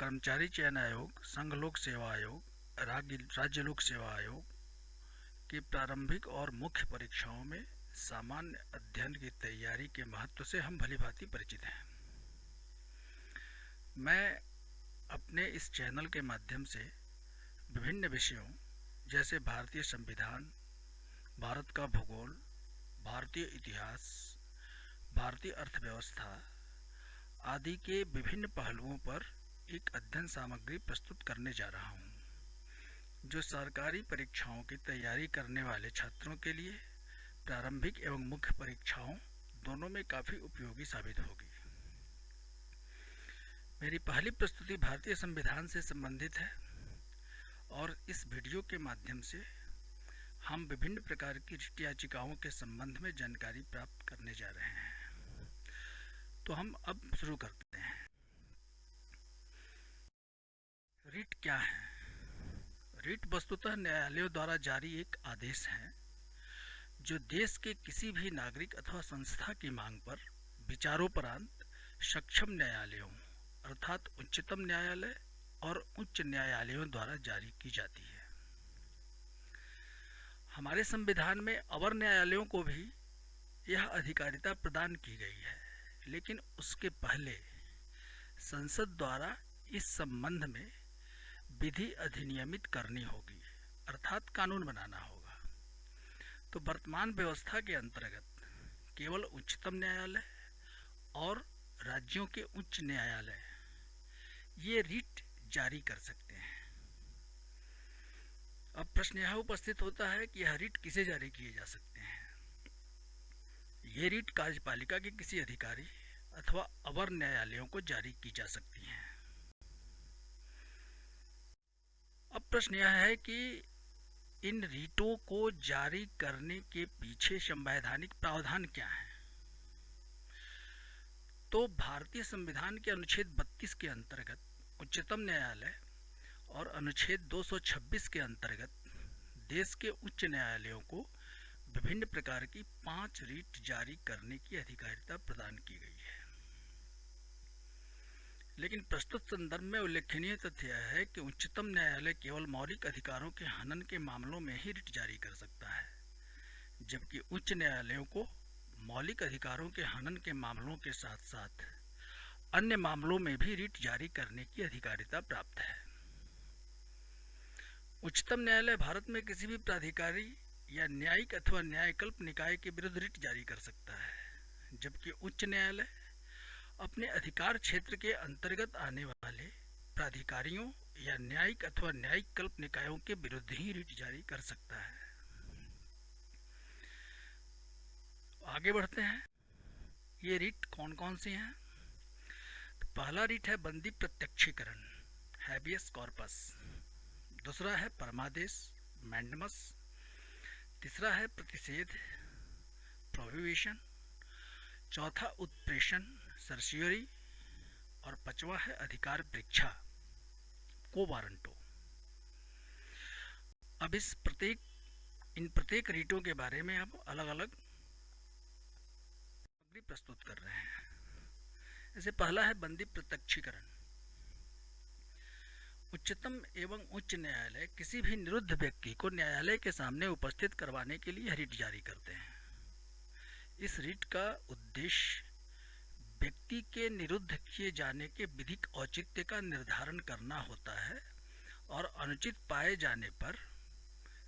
कर्मचारी चयन आयोग, संघ लोक सेवा आयोग, राज्य लोक सेवा आयोग की प्रारंभिक और मुख्य परीक्षाओं में सामान्य अध्ययन की तैयारी के महत्व से हम भलीभांति परिचित हैं। मैं अपने इस चैनल के माध्यम से विभिन्न विषयों जैसे भारतीय संविधान, भारत का भूगोल, भारतीय इतिहास, भारतीय अर्थव्यवस्था आदि के विभिन्न पहलुओं पर एक अध्ययन सामग्री प्रस्तुत करने जा रहा हूँ, जो सरकारी परीक्षाओं की तैयारी करने वाले छात्रों के लिए प्रारंभिक एवं मुख्य परीक्षाओं दोनों में काफ़ी उपयोगी साबित होगी। मेरी पहली प्रस्तुति भारतीय संविधान से संबंधित है और इस वीडियो के माध्यम से हम विभिन्न प्रकार की रिट याचिकाओं के संबंध में जानकारी प्राप्त करने जा रहे हैं। तो हम अब शुरू करते हैं। रिट क्या है? रिट वस्तुतः न्यायालयों द्वारा जारी एक आदेश है जो देश के किसी भी नागरिक अथवा संस्था की मांग पर विचारोपरांत सक्षम न्यायालयों अर्थात उच्चतम न्यायालय और उच्च न्यायालयों द्वारा जारी की जाती है। हमारे संविधान में अवर न्यायालयों को भी यह अधिकारिता प्रदान की गई है, लेकिन उसके पहले संसद द्वारा इस संबंध में विधि अधिनियमित करनी होगी अर्थात कानून बनाना होगा। तो वर्तमान व्यवस्था के अंतर्गत केवल उच्चतम न्यायालय और राज्यों के उच्च न्यायालय ये रिट जारी कर सकते हैं। अब प्रश्न यह उपस्थित होता है कि यह रिट किसे जारी किए जा सकते हैं? ये रिट कार्यपालिका के किसी अधिकारी अथवा अवर न्यायालयों को जारी की जा सकती हैं। अब प्रश्न यह है कि इन रिटों को जारी करने के पीछे संवैधानिक प्रावधान क्या है? तो भारतीय संविधान के अनुच्छेद 32 के अंतर्गत उच्चतम न्यायालय और अनुच्छेद 226 के अंतर्गत देश के उच्च न्यायालयों को विभिन्न प्रकार की 5 रिट जारी करने की अधिकारिता प्रदान की गई है। लेकिन प्रस्तुत संदर्भ में उल्लेखनीय तथ्य यह है कि उच्चतम न्यायालय केवल मौलिक अधिकारों के हनन के मामलों में ही रिट जारी कर सकता है, जबकि उच्च न्यायालयों को मौलिक अधिकारों के हनन के मामलों के साथ साथ अन्य मामलों में भी रिट जारी करने की अधिकारिता प्राप्त है। उच्चतम न्यायालय भारत में किसी भी प्राधिकारी या न्यायिक अथवा न्यायकल्प निकाय के विरुद्ध रिट जारी कर सकता है, जबकि उच्च न्यायालय अपने अधिकार क्षेत्र के अंतर्गत आने वाले प्राधिकारियों या न्यायिक अथवा न्यायिक कल्प निकायों के विरुद्ध ही रिट जारी कर सकता है। आगे बढ़ते हैं। ये रिट कौन कौन सी हैं? तो पहला रिट है बंदी प्रत्यक्षीकरण, हैबियस कॉर्पस। दूसरा है परमादेश, मैंडमस। तीसरा है प्रतिषेध, प्रोहिबिशन। चौथा उत्प्रेषण, सर्सियरी। और पांचवा है अधिकार परीक्षा, को वारंटो। अब इन प्रत्येक रिटों के बारे में हम अलग अलग प्रस्तुत कर रहे हैं। जैसे पहला है बंदी प्रत्यक्षीकरण। उच्चतम एवं उच्च न्यायालय किसी भी निरुद्ध व्यक्ति को न्यायालय के सामने उपस्थित करवाने के लिए रिट जारी करते हैं। इस रिट का उद्देश्य व्यक्ति के निरुद्ध किए जाने के विधिक औचित्य का निर्धारण करना होता है और अनुचित पाए जाने पर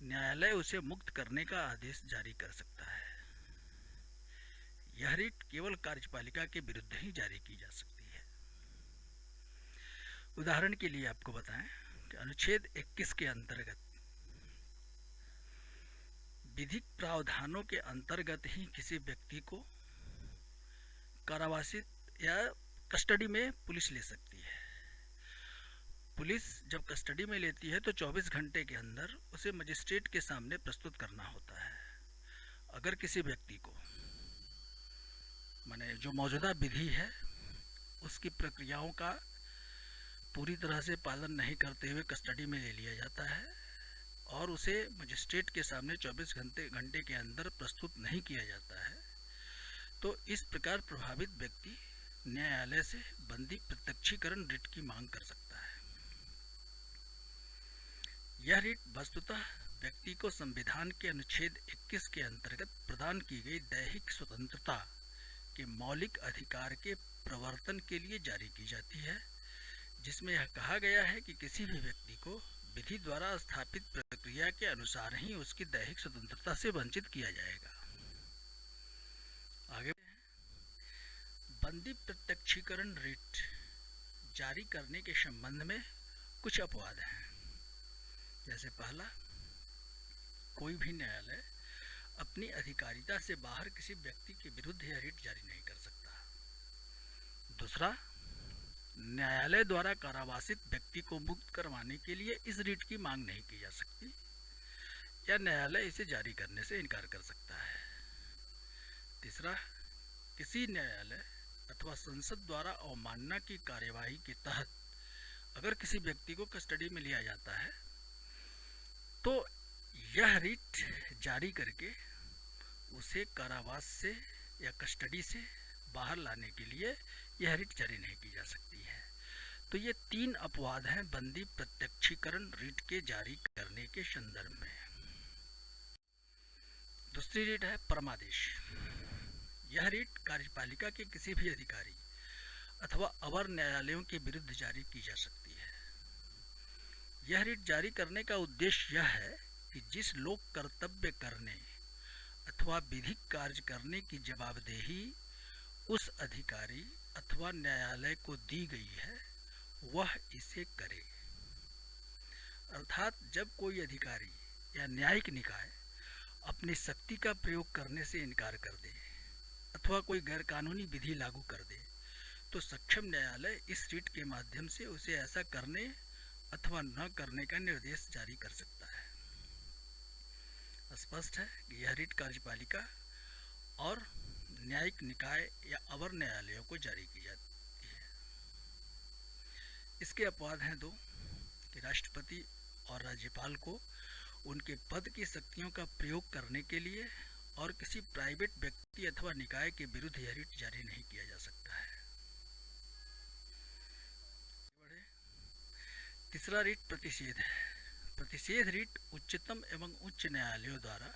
न्यायालय उसे मुक्त करने का आदेश जारी कर सकता है। यह रिट केवल कार्यपालिका के विरुद्ध ही जारी की जा सकती है। उदाहरण के लिए आपको बताएं कि अनुच्छेद 21 के अंतर्गत विधिक प्रावधानों के अंतर्गत ही किसी व्यक्ति को कारावासित या कस्टडी में पुलिस ले सकती है। पुलिस जब कस्टडी में लेती है तो 24 घंटे के अंदर उसे मजिस्ट्रेट के सामने प्रस्तुत करना होता है। अगर किसी व्यक्ति को माने जो मौजूदा विधि है उसकी प्रक्रियाओं का पूरी तरह से पालन नहीं करते हुए कस्टडी में ले लिया जाता है और उसे मजिस्ट्रेट के सामने 24 घंटे के अंदर प्रस्तुत नहीं किया जाता है, तो इस प्रकार प्रभावित व्यक्ति न्यायालय से बंदी प्रत्यक्षीकरण रिट की मांग कर सकता है। यह रिट वस्तुतः व्यक्ति को संविधान के अनुच्छेद 21 के अंतर्गत प्रदान की गई दैहिक स्वतंत्रता के मौलिक अधिकार के प्रवर्तन के लिए जारी की जाती है, जिसमें यह कहा गया है कि किसी भी व्यक्ति को विधि द्वारा स्थापित प्रक्रिया के अनुसार ही उसकी दैहिक स्वतंत्रता से वंचित किया जाएगा। आगे बंदी प्रत्यक्षीकरण रिट जारी करने के संबंध में कुछ अपवाद हैं। जैसे पहला, कोई भी न्यायालय अपनी अधिकारिता से बाहर किसी व्यक्ति के विरुद्ध यह रिट जारी नहीं कर सकता। दूसरा, न्यायालय द्वारा कारावासित व्यक्ति को मुक्त करवाने के लिए इस रिट की मांग नहीं की जा सकती या न्यायालय इसे जारी करने से इनकार कर सकता है। तीसरा, किसी न्यायालय अथवा संसद द्वारा अवमानना की कार्यवाही के तहत अगर किसी व्यक्ति को कस्टडी में लिया जाता है तो यह रिट जारी करके उसे कारावास से या कस्टडी से बाहर लाने के लिए यह रिट जारी नहीं की जा सकती है। तो ये 3 अपवाद हैं बंदी प्रत्यक्षीकरण रिट के जारी करने के संदर्भ में। दूसरी रिट है परमादेश। यह रिट कार्यपालिका के किसी भी अधिकारी अथवा अवर न्यायालयों के विरुद्ध जारी की जा सकती है। यह रिट जारी करने का उद्देश्य यह है कि जिस लोक कर्तव्य करने अथवा विधिक कार्य करने की जवाबदेही उस अधिकारी अथवा न्यायालय को दी गई है वह इसे करे। अर्थात जब कोई अधिकारी या न्यायिक निकाय अपनी शक्ति का प्रयोग करने से इनकार कर दे अथवा कोई गैरकानूनी विधि लागू कर दे तो सक्षम न्यायालय इस रिट के माध्यम से उसे ऐसा करने अथवा न करने का निर्देश जारी कर सकता है। स्पष्ट है कि यह रिट कार्यपालिका और न्यायिक निकाय या अवर न्यायालयों को जारी की जाती है। इसके अपवाद हैं 2 कि राष्ट्रपति और राज्यपाल को उनके पद की शक्तियों का प्रयोग करने के लिए और किसी प्राइवेट व्यक्ति अथवा निकाय के विरुद्ध यह रिट जारी नहीं किया जा सकता है। तीसरा रिट प्रतिषेध है। प्रतिषेध रिट उच्चतम एवं उच्च न्यायालयों द्वारा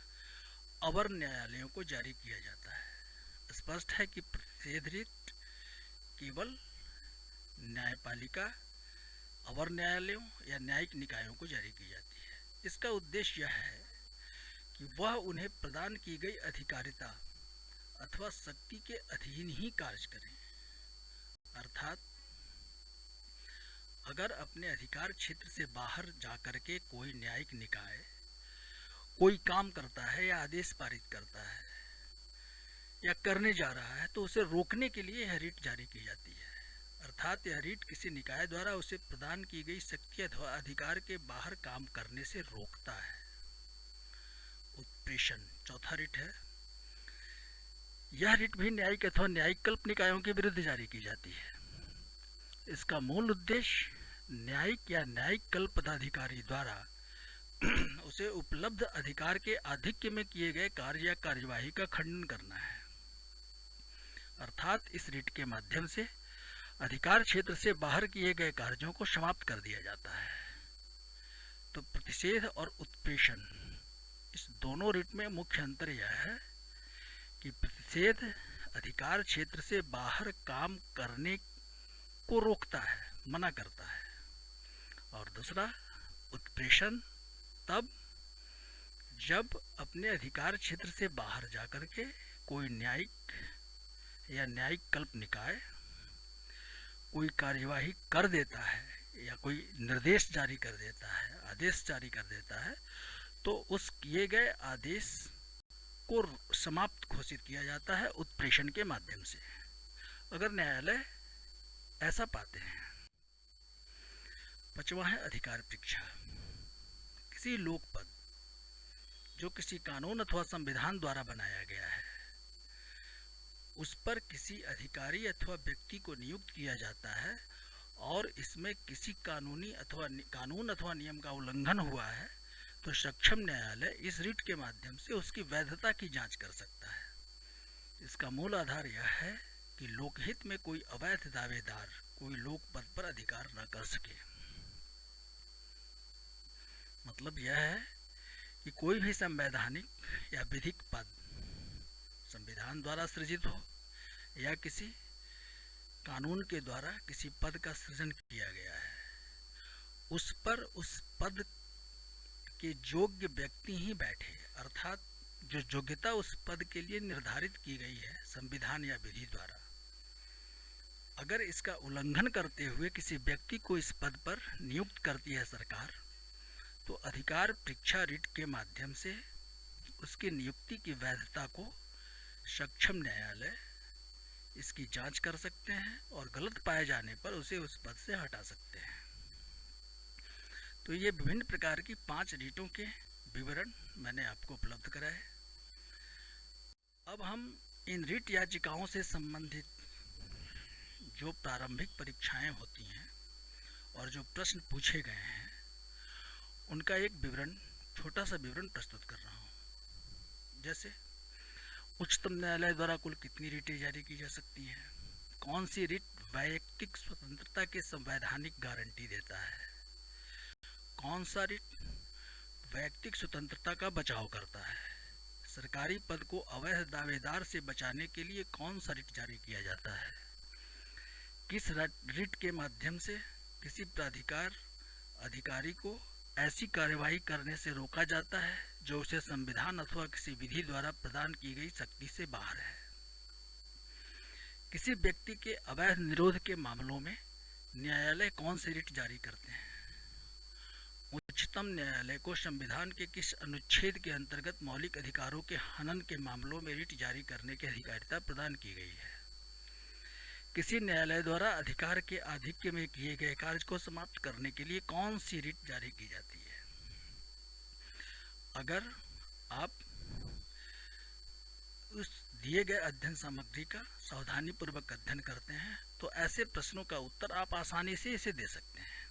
अवर न्यायालयों को जारी किया जाता है। स्पष्ट है कि प्रतिषेध रिट केवल न्यायपालिका, अवर न्यायालयों या न्यायिक निकायों को जारी की जाती है। इसका उद्देश्य यह है कि वह उन्हें प्रदान की गई अधिकारिता अथवा शक्ति के अधीन ही कार्य करें। अर्थात अगर अपने अधिकार क्षेत्र से बाहर जाकर के कोई न्यायिक निकाय कोई काम करता है या आदेश पारित करता है या करने जा रहा है तो उसे रोकने के लिए यह रिट जारी की जाती है। अर्थात यह रिट किसी निकाय द्वारा उसे प्रदान की गई शक्ति अथवा अधिकार के बाहर काम करने से रोकता है। उत्प्रेषण चौथा रिट है। यह रिट भी न्यायिक अथवा न्यायिक कल्प निकायों के विरुद्ध जारी की जाती है। इसका मूल उद्देश्य न्यायिक या न्यायिक कल्प पदाधिकारी द्वारा उसे उपलब्ध अधिकार के आधिक्य में किए गए कार्य या कार्यवाही का खंडन करना है। अर्थात इस रिट के माध्यम से अधिकार क्षेत्र से बाहर किए गए कार्यों को समाप्त कर दिया जाता है। तो प्रतिषेध और उत्प्रेषण इस दोनों रिट में मुख्य अंतर यह है कि प्रतिषेध अधिकार क्षेत्र से बाहर काम करने को रोकता है, मना करता है, और दूसरा उत्प्रेषण तब जब अपने अधिकार क्षेत्र से बाहर जाकर के कोई न्यायिक या न्यायिक कल्प निकाय कोई कार्यवाही कर देता है या कोई निर्देश जारी कर देता है, आदेश जारी कर देता है, तो उस किए गए आदेश को समाप्त घोषित किया जाता है उत्प्रेषण के माध्यम से, अगर न्यायालय ऐसा पाते हैं। 5वां है अधिकार परीक्षा। किसी लोकपद जो किसी कानून अथवा संविधान द्वारा बनाया गया है उस पर किसी अधिकारी अथवा व्यक्ति को नियुक्त किया जाता है और इसमें किसी कानून अथवा नियम का उल्लंघन हुआ है तो सक्षम न्यायालय इस रिट के माध्यम से उसकी वैधता की जांच कर सकता है। इसका मूल आधार यह है कि लोकहित में कोई अवैध दावेदार कोई लोक पद पर अधिकार न कर सके। मतलब यह है कि कोई भी संवैधानिक या विधिक पद संविधान द्वारा सृजित हो या किसी कानून के द्वारा किसी पद का सृजन किया गया है, उस पर उस पद के योग्य व्यक्ति ही बैठे, अर्थात जो योग्यता उस पद के लिए निर्धारित की गई है संविधान या विधि द्वारा, अगर इसका उल्लंघन करते हुए किसी व्यक्ति को इस पद पर नियुक्त करती है सरकार, तो अधिकार परीक्षा रिट के माध्यम से उसकी नियुक्ति की वैधता को सक्षम न्यायालय इसकी जांच कर सकते हैं और गलत पाए जाने पर उसे उस पद से हटा सकते हैं। तो ये विभिन्न प्रकार की 5 रिटों के विवरण मैंने आपको उपलब्ध कराए। अब हम इन रिट याचिकाओं से संबंधित जो प्रारंभिक परीक्षाएं होती हैं और जो प्रश्न पूछे गए हैं उनका एक विवरण, छोटा सा विवरण प्रस्तुत कर रहा हूँ। जैसे उच्चतम न्यायालय द्वारा कुल कितनी रिटें जारी की जा सकती हैं, कौन सी रिट वैयक्तिक स्वतंत्रता के संवैधानिक गारंटी देता है, कौन सा रिट वैयक्तिक स्वतंत्रता का बचाव करता है, सरकारी पद को अवैध दावेदार से बचाने के लिए कौन सा रिट जारी किया जाता है, किस रिट के माध्यम से किसी प्राधिकार अधिकारी को ऐसी कार्यवाही करने से रोका जाता है जो उसे संविधान अथवा किसी विधि द्वारा प्रदान की गई शक्ति से बाहर है, किसी व्यक्ति के अवैध निरोध के मामलों में न्यायालय कौन से रिट जारी करते हैं, उच्चतम न्यायालय को संविधान के किस अनुच्छेद के अंतर्गत मौलिक अधिकारों के हनन के मामलों में रिट जारी करने की अधिकारिता प्रदान की गई है, किसी न्यायालय द्वारा अधिकार के आधिक्य में किए गए कार्य को समाप्त करने के लिए कौन सी रिट जारी की जाती है। अगर आप उस दिए गए अध्ययन सामग्री का सावधानीपूर्वक अध्ययन करते हैं तो ऐसे प्रश्नों का उत्तर आप आसानी से इसे दे सकते हैं।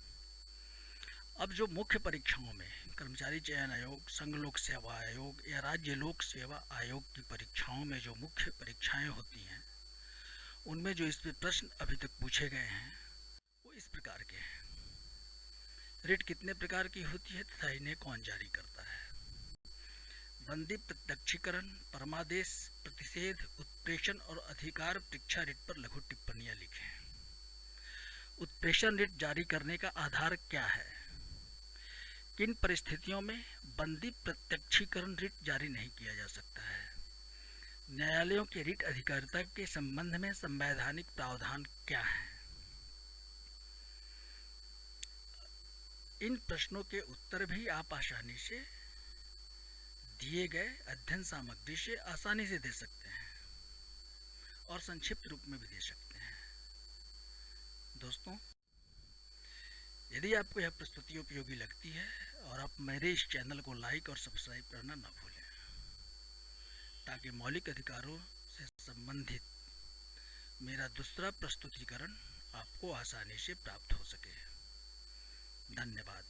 अब जो मुख्य परीक्षाओं में कर्मचारी चयन आयोग, संघ लोक सेवा आयोग या राज्य लोक सेवा आयोग की परीक्षाओं में जो मुख्य परीक्षाएं होती हैं उनमें जो इस पे प्रश्न अभी तक पूछे गए हैं वो इस प्रकार के हैं। रिट कितने प्रकार की होती है तथा इन्हें कौन जारी करता है। बंदी प्रत्यक्षीकरण, परमादेश, प्रतिषेध, उत्प्रेषण और अधिकार परीक्षा रिट पर लघु टिप्पणियां लिखें। उत्प्रेषण रिट जारी करने का आधार क्या है, किन परिस्थितियों में बंदी प्रत्यक्षीकरण रिट जारी नहीं किया जा सकता है, न्यायालयों के रिट अधिकारिता के संबंध में संवैधानिक प्रावधान क्या है। इन प्रश्नों के उत्तर भी आप आसानी से दिए गए अध्ययन सामग्री से आसानी से दे सकते हैं और संक्षिप्त रूप में भी दे सकते हैं। दोस्तों, यदि आपको यह प्रस्तुति उपयोगी लगती है और आप मेरे इस चैनल को लाइक और सब्सक्राइब करना न भूलें ताकि मौलिक अधिकारों से संबंधित मेरा दूसरा प्रस्तुतिकरण आपको आसानी से प्राप्त हो सके। धन्यवाद।